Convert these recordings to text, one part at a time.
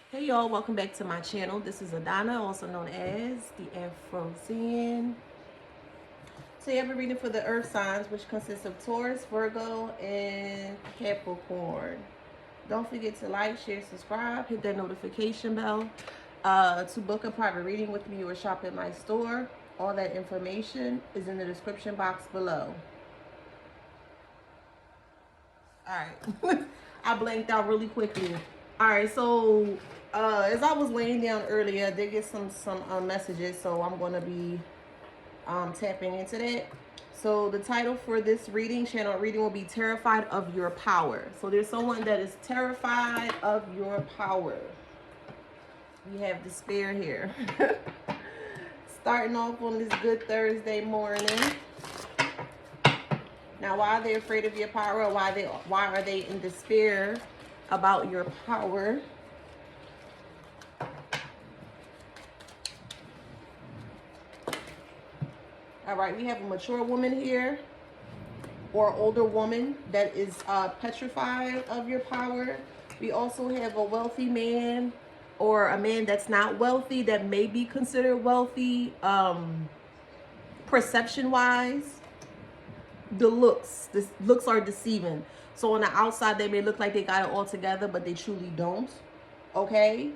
Hey y'all, welcome back to my channel. This is Adana, also known as TheAfrozen. Today I'll be reading for the earth signs, which consists of Taurus, Virgo, and Capricorn. Don't forget to like, share, subscribe, hit that notification bell. To book a private reading with me or shop at my store, all that information is in the description box below. Alright, I blanked out really quickly. Alright, so as I was laying down earlier, I did get some messages, so I'm going to be tapping into that. So the title for this channel reading will be Terrified of Your Power. So there's someone that is terrified of your power. We have despair here. Starting off on this good Thursday morning. Now, why are they afraid of your power? Why are they in despair about your power? All right, we have a mature woman here or older woman that is petrified of your power. We also have a wealthy man or a man that's not wealthy that may be considered wealthy perception-wise. The looks are deceiving. So on the outside, they may look like they got it all together, but they truly don't. Okay.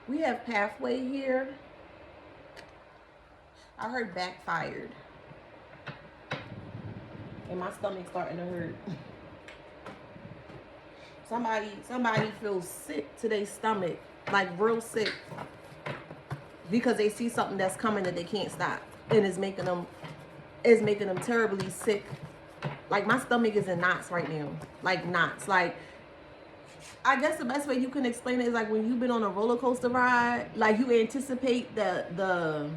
We have pathway here. I heard backfired. And my stomach's starting to hurt. Somebody feels sick to their stomach, like real sick, because they see something that's coming that they can't stop, and it's making them terribly sick. Like my stomach is in knots right now, like knots. Like I guess the best way you can explain it is like when you've been on a roller coaster ride, like you anticipate the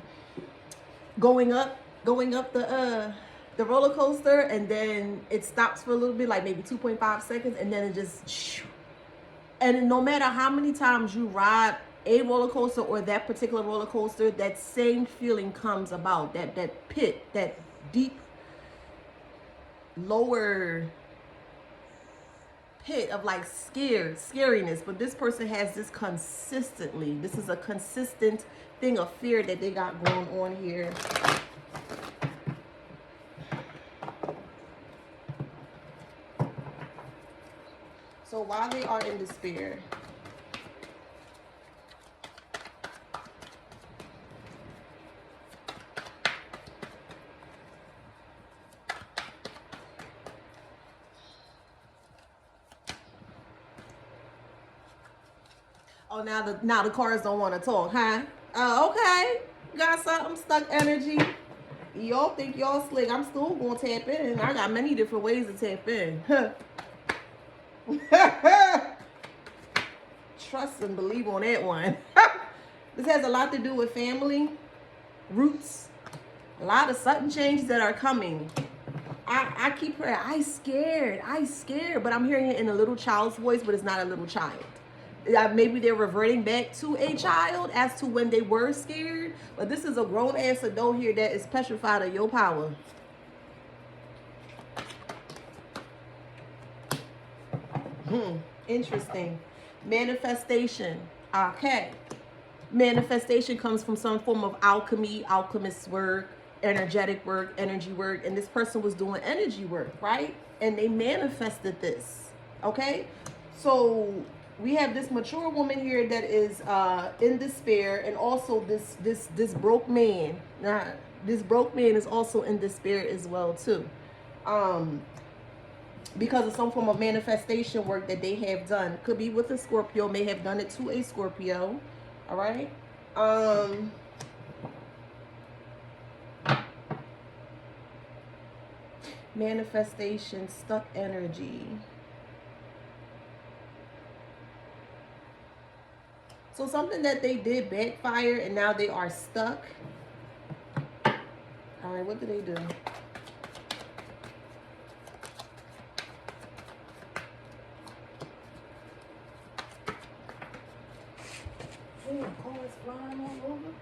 going up the roller coaster, and then it stops for a little bit, like maybe 2.5 seconds, and then it just, and no matter how many times you ride a roller coaster or that particular roller coaster, that same feeling comes about, that pit, that deep lower pit of like scariness. But this person has this consistently. This is a consistent thing of fear that they got going on here. So while they are in despair, oh, now the cards don't want to talk, huh? Okay, got something, stuck energy. Y'all think y'all slick. I'm still gonna tap in. I got many different ways to tap in. Trust and believe on that one. This has a lot to do with family, roots, a lot of sudden changes that are coming. I keep hearing, I scared, but I'm hearing it in a little child's voice, but it's not a little child. Maybe they're reverting back to a child as to when they were scared, but this is a grown ass adult here that is petrified of your power. Interesting. Manifestation. Okay. Manifestation comes from some form of alchemy, alchemist work, energetic work, energy work, and this person was doing energy work, right? And they manifested this. Okay? So we have this mature woman here that is in despair, and also this broke man. Now, this broke man is also in despair as well too, because of some form of manifestation work that they have done. Could be with a Scorpio, may have done it to a Scorpio. All right. Manifestation, stuck energy. So something that they did backfire, and now they are stuck. All right, what do they do? Damn, cards flying all over.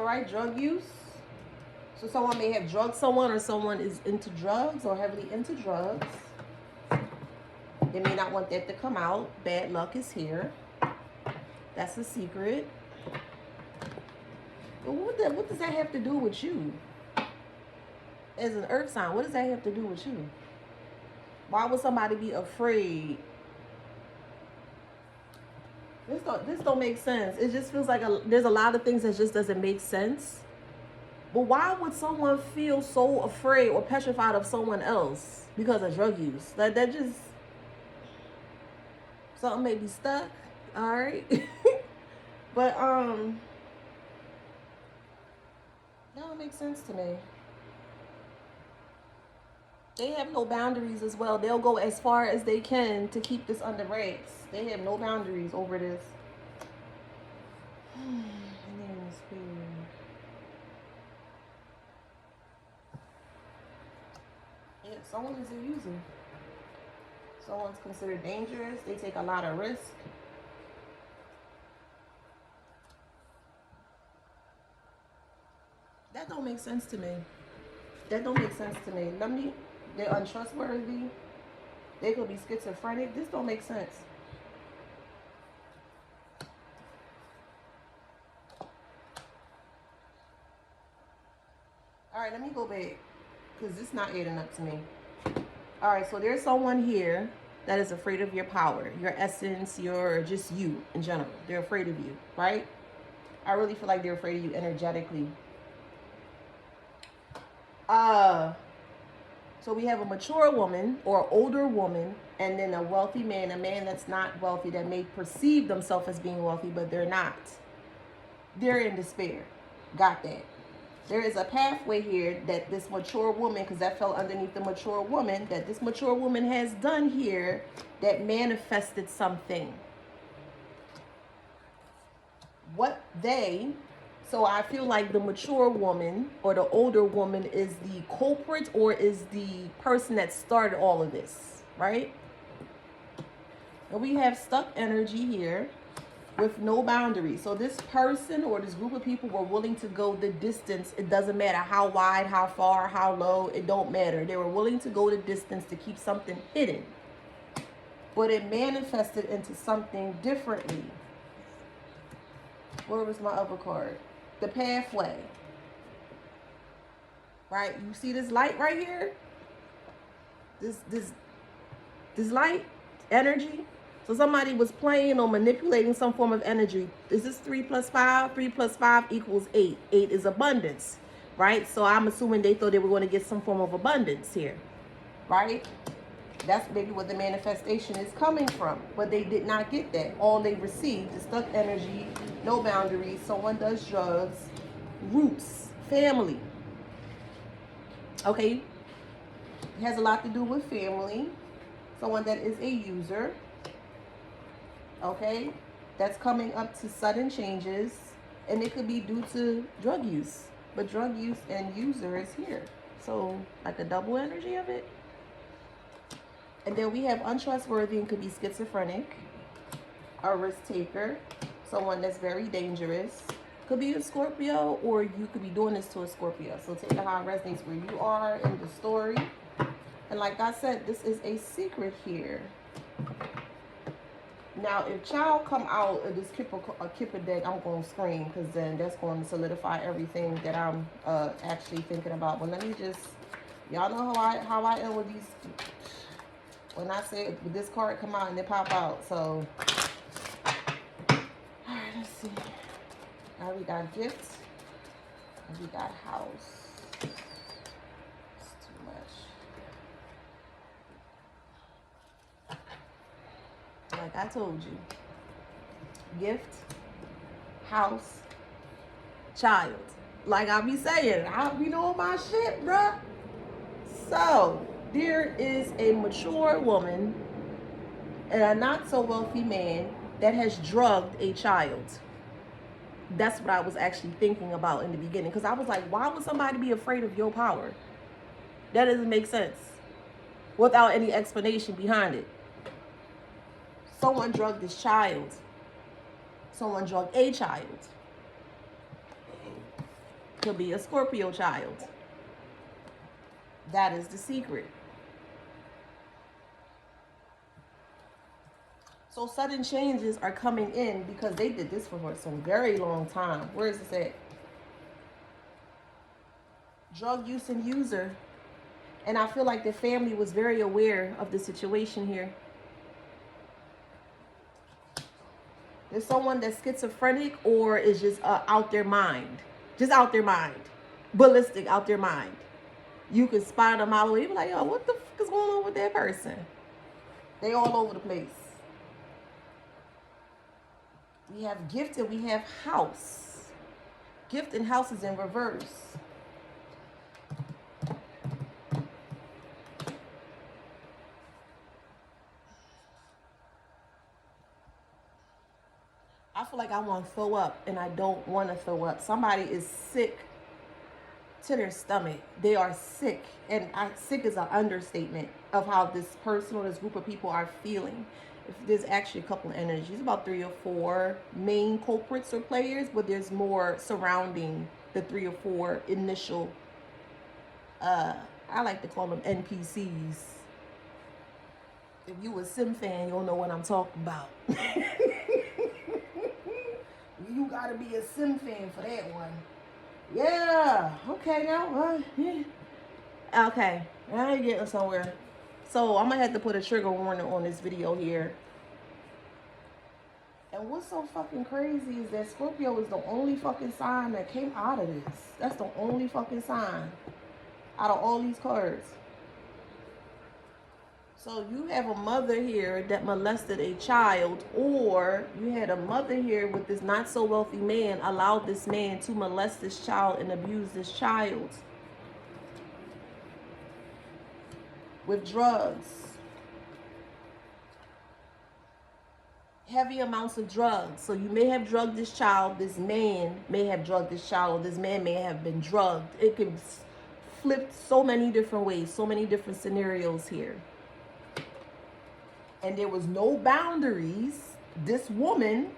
right, drug use. So someone may have drugged someone, or someone is into drugs or heavily into drugs. They may not want that to come out. Bad luck is here. That's a secret. But what does that have to do with you? As an earth sign, what does that have to do with you? Why would somebody be afraid? This don't make sense. It just feels like there's a lot of things that just doesn't make sense. But why would someone feel so afraid or petrified of someone else because of drug use? Like, that just, something may be stuck. All right. But that don't make sense to me. They have no boundaries as well. They'll go as far as they can to keep this under wraps. They have no boundaries over this. Yeah, someone is a user. Someone's considered dangerous. They take a lot of risk. That don't make sense to me. That don't make sense to me. They're untrustworthy. They could be schizophrenic. This don't make sense. All right, let me go back, because it's not adding up to me. All right, so there's someone here that is afraid of your power, your essence, your just you in general. They're afraid of you, right? I really feel like they're afraid of you energetically. So we have a mature woman or older woman, and then a wealthy man, a man that's not wealthy, that may perceive themselves as being wealthy, but they're not. They're in despair. Got that. There is a pathway here that this mature woman, because that fell underneath the mature woman, that this mature woman has done here that manifested something. So I feel like the mature woman or the older woman is the culprit, or is the person that started all of this, right? And we have stuck energy here with no boundaries. So this person or this group of people were willing to go the distance. It doesn't matter how wide, how far, how low. It don't matter. They were willing to go the distance to keep something hidden. But it manifested into something differently. Where was my other card? The pathway. Right? You see this light right here? This light, energy. So somebody was playing or manipulating some form of energy. Is this 3 plus 5? 3 plus 5 equals 8. 8 is abundance, right? So I'm assuming they thought they were going to get some form of abundance here, right? That's maybe what the manifestation is coming from. But they did not get that. All they received is stuck energy, no boundaries, someone does drugs, roots, family. Okay? It has a lot to do with family. Someone that is a user. Okay? That's coming up to sudden changes. And it could be due to drug use. But drug use and user is here. So, like a double energy of it. And then we have untrustworthy and could be schizophrenic, a risk taker, someone that's very dangerous. Could be a Scorpio, or you could be doing this to a Scorpio. So take it how it resonates where you are in the story. And like I said, this is a secret here. Now, if child come out of this Kipper deck, I'm going to scream, because then that's going to solidify everything that I'm actually thinking about. But let me just, y'all know how I am with these. When I say this card come out and it pop out. So, all right, let's see. Now we got gifts. And we got house. It's too much. Like I told you. Gift, house, child. Like I be saying, I be knowing my shit, bruh. So, there is a mature woman and a not so wealthy man that has drugged a child. That's what I was actually thinking about in the beginning. Because I was like, why would somebody be afraid of your power? That doesn't make sense. Without any explanation behind it. Someone drugged this child. Someone drugged a child. could be a Scorpio child. That is the secret. So sudden changes are coming in because they did this for some very long time. Where is this at? Drug use and user. And I feel like the family was very aware of the situation here. There's someone that's schizophrenic or is just out their mind. Just out their mind. Ballistic, out their mind. You can spot them all the way. You be like, yo, what the fuck is going on with that person? They all over the place. We have gift and we have house. Gift and house is in reverse. I feel like I want to throw up and I don't want to throw up. Somebody is sick to their stomach. They are sick. And sick is an understatement of how this person or this group of people are feeling. If there's actually a couple of energies, about 3 or 4 main culprits or players, but there's more surrounding the 3 or 4 initial, I like to call them NPCs. If you a Sim fan, you'll know what I'm talking about. You gotta be a Sim fan for that one. Yeah, okay now. Yeah. Okay, I ain't getting somewhere. So I'm gonna have to put a trigger warning on this video here. And what's so fucking crazy is that Scorpio is the only fucking sign that came out of this. That's the only fucking sign out of all these cards. So you have a mother here that molested a child, or you had a mother here with this not so wealthy man, allowed this man to molest this child and abuse this child with drugs. Heavy amounts of drugs. So you may have drugged this child, this man may have drugged this child, or this man may have been drugged. It can flip so many different ways, so many different scenarios here. And there was no boundaries. This woman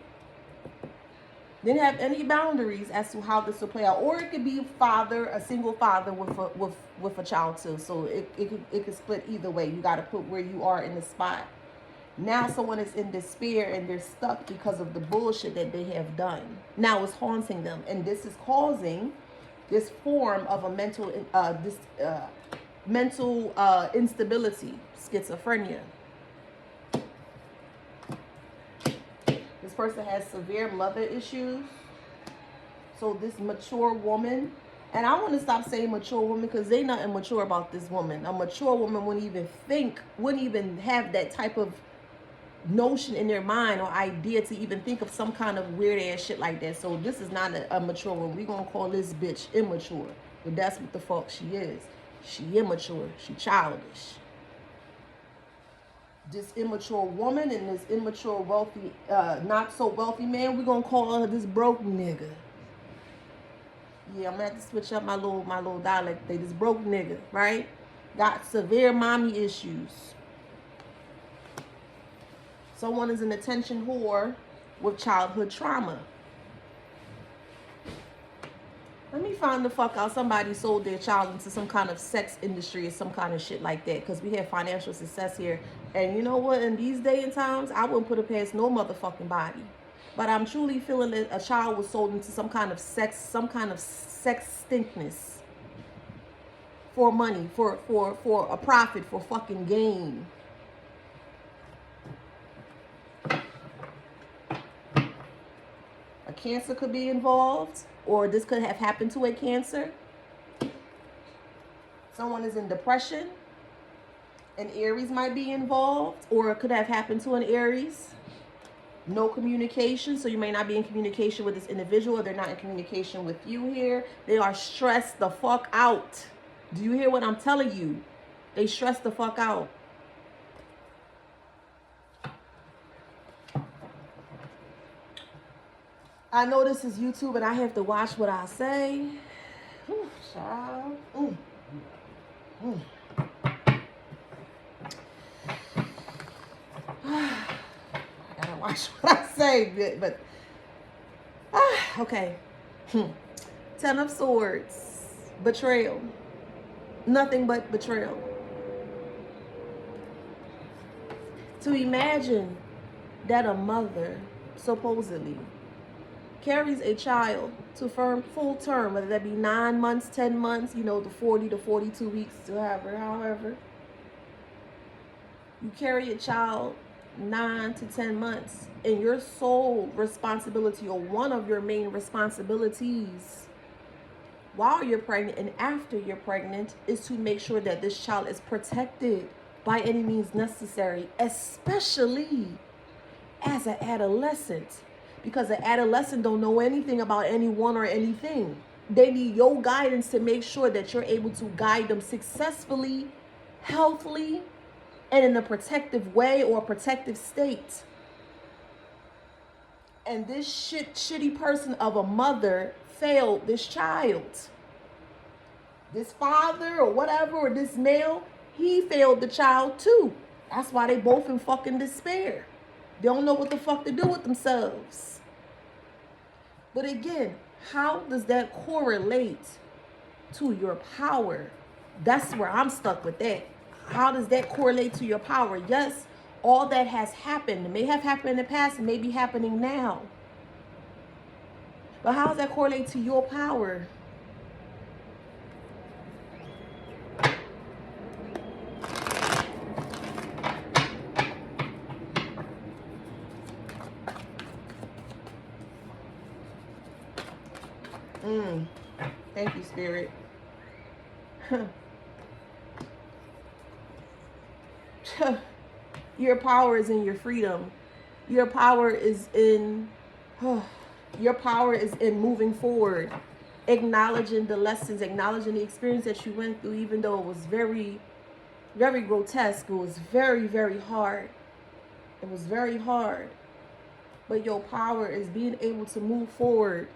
didn't have any boundaries as to how this will play out. Or it could be a single father with a child too. So it could split either way. You got to put where you are in the spot. Now someone is in despair and they're stuck because of the bullshit that they have done. Now it's haunting them. And this is causing this form of a mental instability, schizophrenia. This person has severe mother issues. So this mature woman, and I want to stop saying mature woman because they nothing mature about this woman. A mature woman wouldn't even have that type of notion in their mind or idea to even think of some kind of weird ass shit like that. So this is not a mature woman. We're going to call this bitch immature. But that's what the fuck she is. She immature. She childish. This immature woman and this immature wealthy, not so wealthy man, we're going to call her this broke nigga. Yeah, I'm going to have to switch up my little dialect. This broke nigga, right? Got severe mommy issues. Someone is an attention whore with childhood trauma. Let me find the fuck out somebody sold their child into some kind of sex industry or some kind of shit like that, because we have financial success here. And you know what? In these day and times, I wouldn't put it past no motherfucking body. But I'm truly feeling that a child was sold into some kind of sex stinkness for money, for a profit, for fucking gain. A cancer could be involved, or this could have happened to a cancer. Someone is in depression. An Aries might be involved, or it could have happened to an Aries. No communication, so you may not be in communication with this individual, or they're not in communication with you here. They are stressed the fuck out. Do you hear what I'm telling you? They stress the fuck out. I know this is YouTube and I have to watch what I say. Ooh, child. I gotta watch what I say, but okay. Ten of Swords. Betrayal. Nothing but betrayal. To imagine that a mother, supposedly, carries a child to full term, whether that be 9 months, 10 months, you know, the 40 to 42 weeks, however. You carry a child 9 to 10 months, and your sole responsibility, or one of your main responsibilities while you're pregnant and after you're pregnant, is to make sure that this child is protected by any means necessary, especially as an adolescent, because an adolescent don't know anything about anyone or anything. They need your guidance to make sure that you're able to guide them successfully, healthily, and in a protective way or protective state. And this shitty person of a mother failed this child. This father or whatever, or this male, he failed the child too. That's why they both in fucking despair. They don't know what the fuck to do with themselves. But again, how does that correlate to your power? That's where I'm stuck with that. How does that correlate to your power? Yes, all that has happened. It may have happened in the past. It may be happening now. But how does that correlate to your power? Thank you, Spirit. Your power is in your freedom. Your power is in moving forward, acknowledging the lessons, acknowledging the experience that you went through, even though it was very, very grotesque. It was very, very hard. It was very hard. But your power is being able to move forward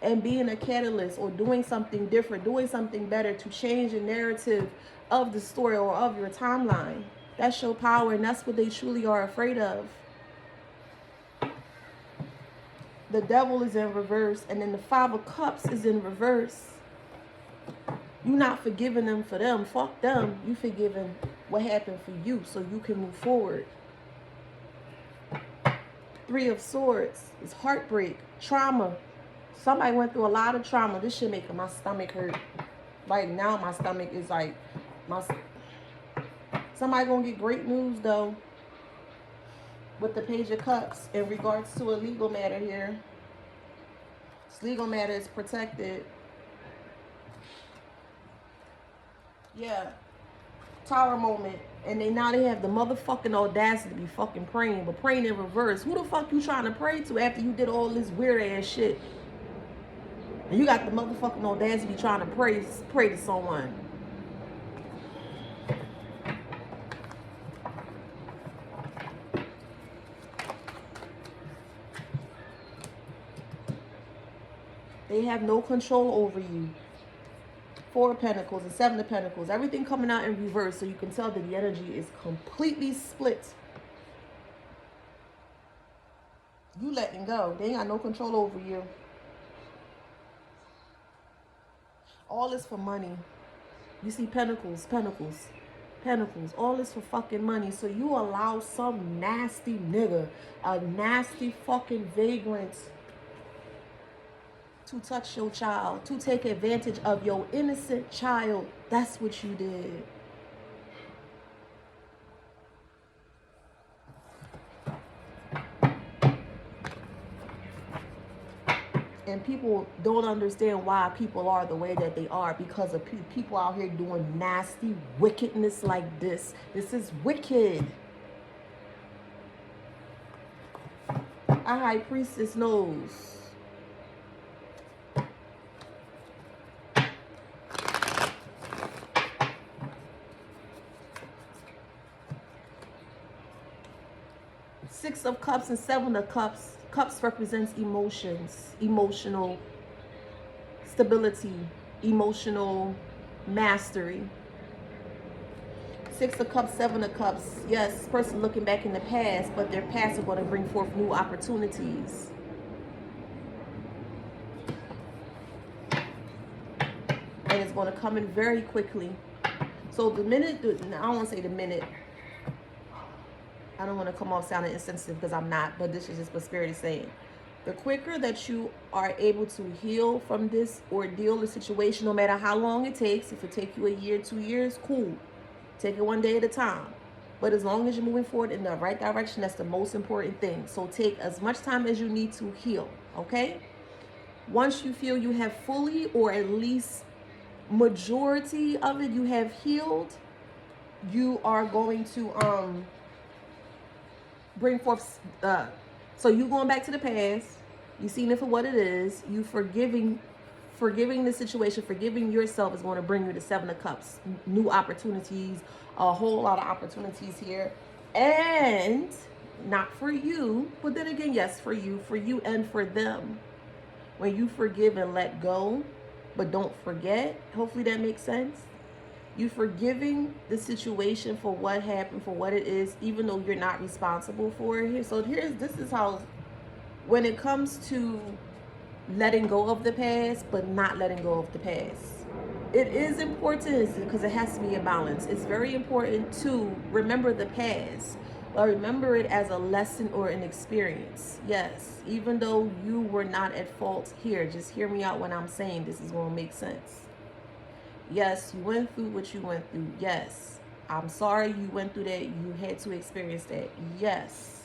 and being a catalyst, or doing something different, doing something better to change the narrative of the story or of your timeline. That's your power, and that's what they truly are afraid of. The Devil is in reverse, and then the Five of Cups is in reverse. You're not forgiving them for them. Fuck them. You forgiving what happened for you so you can move forward. Three of Swords is heartbreak, trauma. Somebody went through a lot of trauma. This shit making my stomach hurt. Like now my stomach is like, somebody gonna get great news though with the Page of Cups in regards to a legal matter here. This legal matter is protected. Yeah. Tower moment. And now they have the motherfucking audacity to be fucking praying, but praying in reverse. Who the fuck you trying to pray to after you did all this weird ass shit? And you got the motherfucking audacity to be trying to pray to someone. They have no control over you. Four of Pentacles and Seven of Pentacles. Everything coming out in reverse, so you can tell that the energy is completely split. You letting go. They ain't got no control over you. All is for money. You see Pentacles, Pentacles, Pentacles. All is for fucking money. So you allow some nasty nigga, a nasty fucking vagrant, to touch your child, to take advantage of your innocent child. That's what you did. And people don't understand why people are the way that they are, because of people out here doing nasty wickedness like this. This is wicked. A High Priestess knows. Six of Cups and Seven of Cups. Cups represents emotions, emotional stability, emotional mastery. Six of Cups, Seven of Cups. Yes, this person looking back in the past, but their past is going to bring forth new opportunities. is going to come in very quickly. So the minute, I don't want to say the minute. I don't want to come off sounding insensitive because I'm not, but this is just what Spirit is saying. The quicker that you are able to heal from this ordeal, the situation, no matter how long it takes, if it takes you a year, 2 years, cool. Take it one day at a time. But as long as you're moving forward in the right direction, that's the most important thing. So take as much time as you need to heal, okay? Once you feel you have fully, or at least majority of it, you have healed, you are going to bring forth so you going back to the past, you seeing it for what it is, you forgiving the situation, forgiving yourself is going to bring you the 7 of Cups, new opportunities, a whole lot of opportunities here. And not for you, but then again, yes, for you and for them. When you forgive and let go, but don't forget, hopefully that makes sense. You forgiving the situation for what happened, for what it is, even though you're not responsible for it. So this is how, when it comes to letting go of the past, but not letting go of the past, it is important because it has to be a balance. It's very important to remember the past, but remember it as a lesson or an experience. Yes, even though you were not at fault here, just hear me out when I'm saying this is going to make sense. Yes, you went through what you went through. Yes, I'm sorry you went through that. You had to experience that. Yes.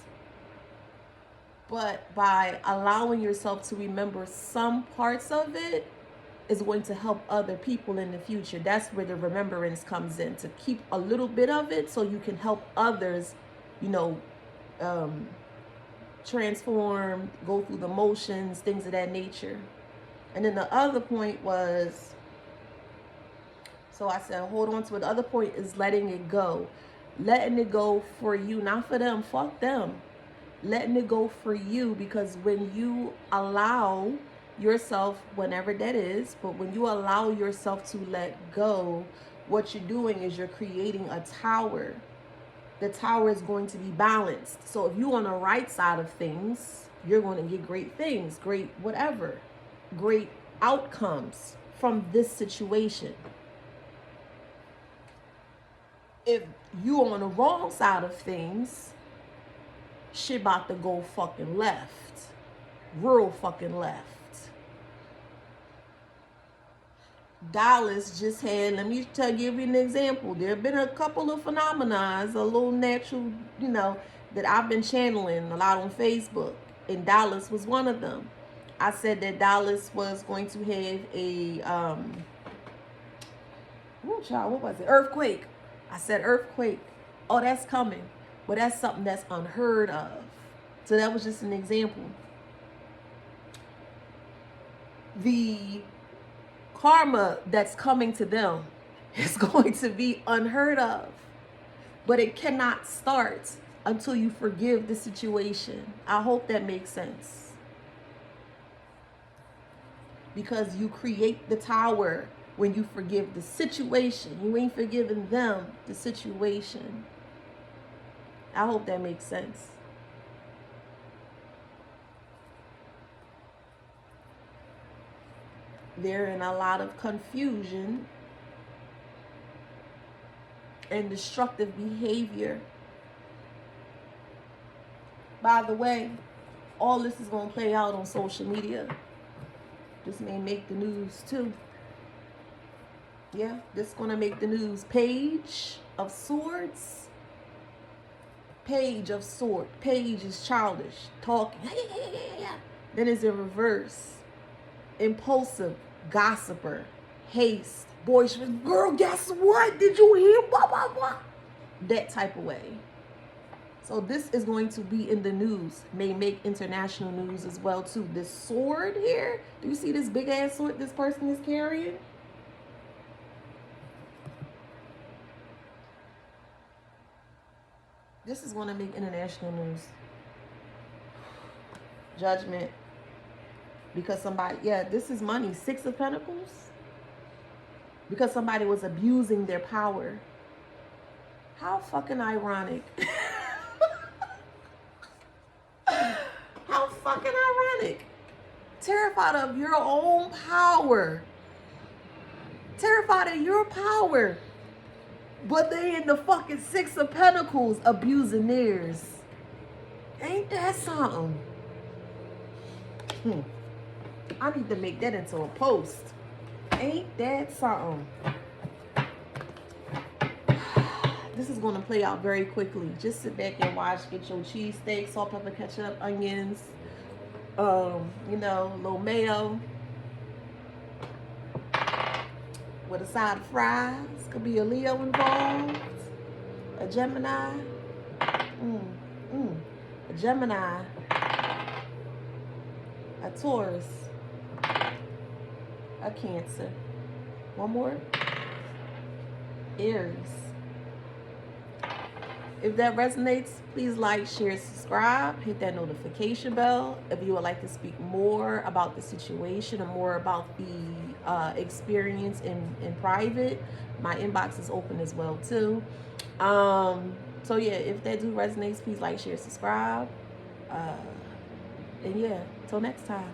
But by allowing yourself to remember some parts of it is going to help other people in the future. That's where the remembrance comes in, to keep a little bit of it so you can help others, transform, go through the motions, things of that nature. And then the other point was, so I said, hold on to it. The other point is letting it go. Letting it go for you, not for them. Fuck them. Letting it go for you, because when you allow yourself, whenever that is, but when you allow yourself to let go, what you're doing is you're creating a tower. The tower is going to be balanced. So if you're on the right side of things, you're going to get great things, great whatever, great outcomes from this situation. If you're on the wrong side of things, shit about to go fucking left. Real fucking left. Dallas just had, let me give you an example. There have been a couple of phenomena, a little natural, that I've been channeling a lot on Facebook. And Dallas was one of them. I said that Dallas was going to have a, what was it? Earthquake. I said earthquake. Oh, that's coming. But that's something that's unheard of. So that was just an example. The karma that's coming to them is going to be unheard of. But it cannot start until you forgive the situation. I hope that makes sense. Because you create the tower when you forgive the situation. You ain't forgiving them, the situation. I hope that makes sense. They're in a lot of confusion and destructive behavior. By the way, all this is going to play out on social media. This may make the news too. Yeah, this is going to make the news. Page of Swords. Page of Sword. Page is childish, talking. Then it's in reverse. Impulsive, gossiper, haste, boisterous. Girl, guess what? Did you hear? Blah, blah, blah. That type of way. So this is going to be in the news. May make international news as well too. This sword here. Do you see this big ass sword this person is carrying? This is going to make international news. Judgment. Because somebody, this is money. 6 of Pentacles. Because somebody was abusing their power. How fucking ironic. How fucking ironic. Terrified of your own power. Terrified of your power. But they in the fucking Six of Pentacles abusing theirs. Ain't that something? I need to make that into a post. Ain't that something? This is going to play out very quickly. Just sit back and watch. Get your cheesesteak, salt, pepper, ketchup, onions, you know, a little mayo with a side of fries. Could be a Leo involved, a Gemini, a Gemini, a Taurus, a Cancer. One more, Aries. If that resonates, please like, share, subscribe, hit that notification bell. If you would like to speak more about the situation or more about the experience in private, my inbox is open as well too. So yeah, if that do resonates, please like, share, subscribe. And yeah, till next time.